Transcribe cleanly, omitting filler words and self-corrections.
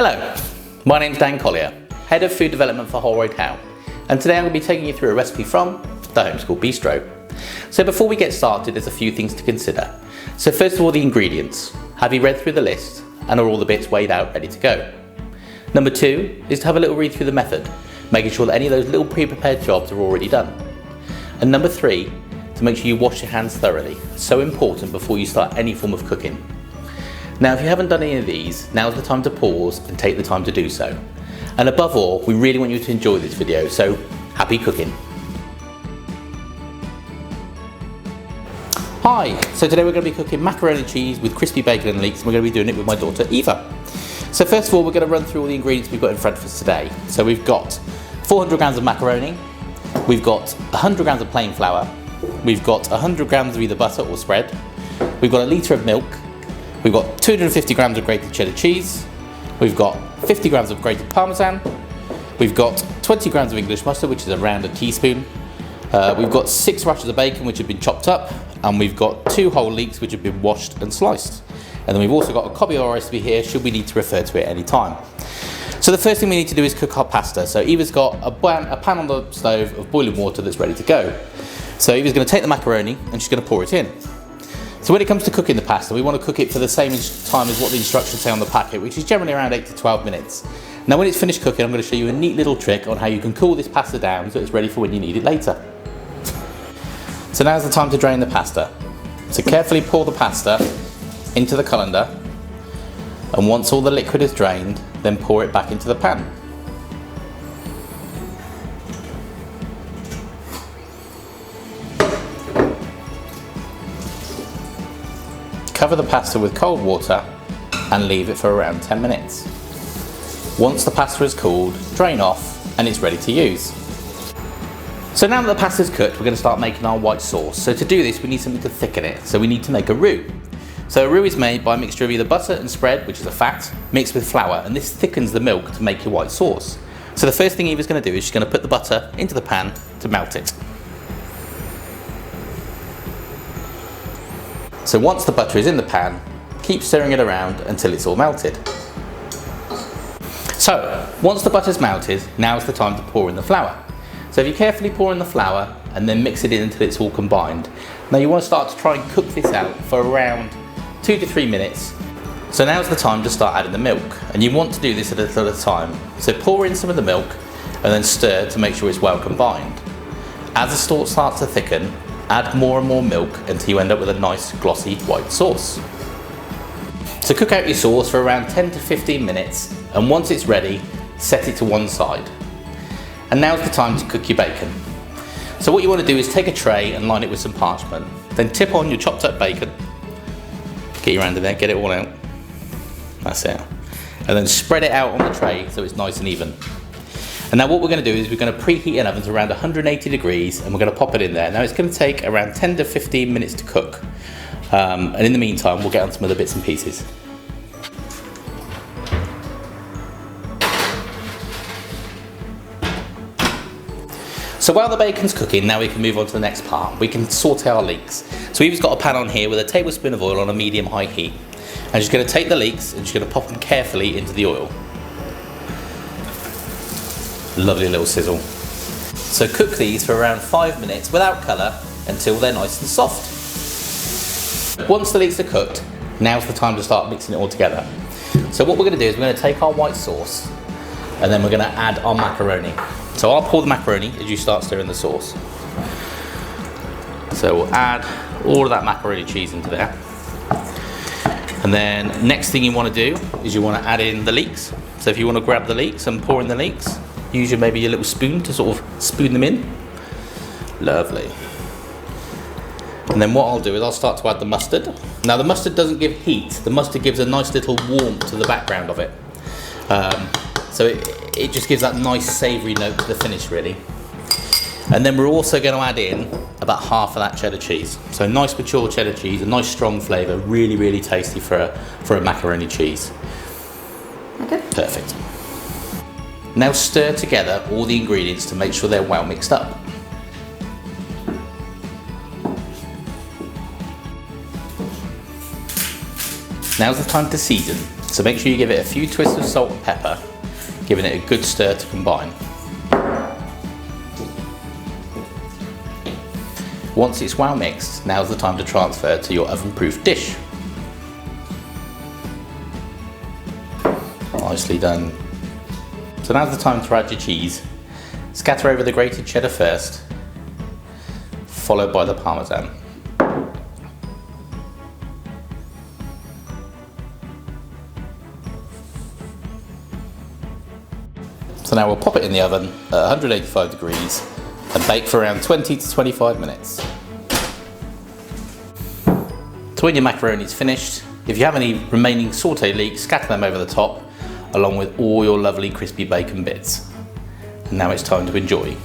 Hello, my name's Dan Collier, Head of Food Development for Holroyd Howe, and today I'm going to be taking you through a recipe from the School Bistro. So before we get started, there's a few things to consider. So first of all, the ingredients. Have you read through the list and are all the bits weighed out ready to go? Number two is to have a little read through the method, making sure that any of those little pre-prepared jobs are already done. And number three, to make sure you wash your hands thoroughly. So important before you start any form of cooking. Now, if you haven't done any of these, now's the time to pause and take the time to do so. And above all, we really want you to enjoy this video, so happy cooking. Hi, so today we're going to be cooking macaroni and cheese with crispy bacon and leeks, and we're going to be doing it with my daughter Eva. So first of all, we're going to run through all the ingredients we've got in front of us today. So we've got 400 grams of macaroni, we've got 100 grams of plain flour, we've got 100 grams of either butter or spread, we've got a litre of milk, we've got 250 grams of grated cheddar cheese, we've got 50 grams of grated parmesan, we've got 20 grams of English mustard, which is around a teaspoon, we've got 6 rashers of bacon which have been chopped up, and we've got 2 whole leeks which have been washed and sliced. And then we've also got a copy of our recipe here should we need to refer to it at any time. So the first thing we need to do is cook our pasta. So Eva's got a pan on the stove of boiling water that's ready to go. So Eva's going to take the macaroni and she's going to pour it in. So when it comes to cooking the pasta, we want to cook it for the same time as what the instructions say on the packet, which is generally around 8 to 12 minutes. Now when it's finished cooking, I'm going to show you a neat little trick on how you can cool this pasta down so it's ready for when you need it later. So now's the time to drain the pasta. So carefully pour the pasta into the colander, and once all the liquid is drained, then pour it back into the pan. Cover the pasta with cold water and leave it for around 10 minutes. Once the pasta is cooled, drain off and it's ready to use. So now that the pasta is cooked, we're going to start making our white sauce. So to do this, we need something to thicken it. So we need to make a roux. So a roux is made by a mixture of either butter and spread, which is a fat, mixed with flour, and this thickens the milk to make your white sauce. So the first thing Eva's going to do is she's going to put the butter into the pan to melt it. So once the butter is in the pan, keep stirring it around until it's all melted. So once the butter's melted, now's the time to pour in the flour. So if you carefully pour in the flour and then mix it in until it's all combined. Now you want to start to try and cook this out for around 2 to 3 minutes. So now's the time to start adding the milk, and you want to do this at a time. So pour in some of the milk and then stir to make sure it's well combined. As the sauce starts to thicken, add more and more milk until you end up with a nice glossy white sauce. So cook out your sauce for around 10 to 15 minutes, and once it's ready, set it to one side. And now's the time to cook your bacon. So what you want to do is take a tray and line it with some parchment, then tip on your chopped up bacon, get your hand in there, get it all out, that's it, and then spread it out on the tray so it's nice and even. And now what we're going to do is we're going to preheat an oven to around 180 degrees and we're going to pop it in there. Now it's going to take around 10 to 15 minutes to cook, and in the meantime we'll get on some other bits and pieces. So while the bacon's cooking, now we can move on to the next part. We can saute our leeks. So Eva's got a pan on here with a tablespoon of oil on a medium-high heat. And she's going to take the leeks and she's going to pop them carefully into the oil. Lovely little sizzle. So cook these for around 5 minutes without colour until they're nice and soft. Once the leeks are cooked, now's the time to start mixing it all together. So what we're going to do is we're going to take our white sauce and then we're going to add our macaroni. So I'll pour the macaroni as you start stirring the sauce. So we'll add all of that macaroni cheese into there. And then next thing you want to do is you want to add in the leeks. So if you want to grab the leeks and pour in the leeks, use maybe your little spoon to sort of spoon them in. Lovely. And then what I'll do is I'll start to add the mustard. Now the mustard doesn't give heat, the mustard gives a nice little warmth to the background of it. So it just gives that nice savoury note to the finish really. And then we're also going to add in about half of that cheddar cheese. So nice mature cheddar cheese, a nice strong flavour, really, really tasty for a macaroni cheese. Okay. Perfect. Now stir together all the ingredients to make sure they're well mixed up. Now's the time to season. So make sure you give it a few twists of salt and pepper, giving it a good stir to combine. Once it's well mixed, now's the time to transfer to your oven-proof dish. Nicely done. So now's the time to add your cheese. Scatter over the grated cheddar first, followed by the parmesan. So now we'll pop it in the oven at 185 degrees and bake for around 20 to 25 minutes. So when your macaroni is finished, if you have any remaining sauté leeks, scatter them over the top along with all your lovely crispy bacon bits. And now it's time to enjoy.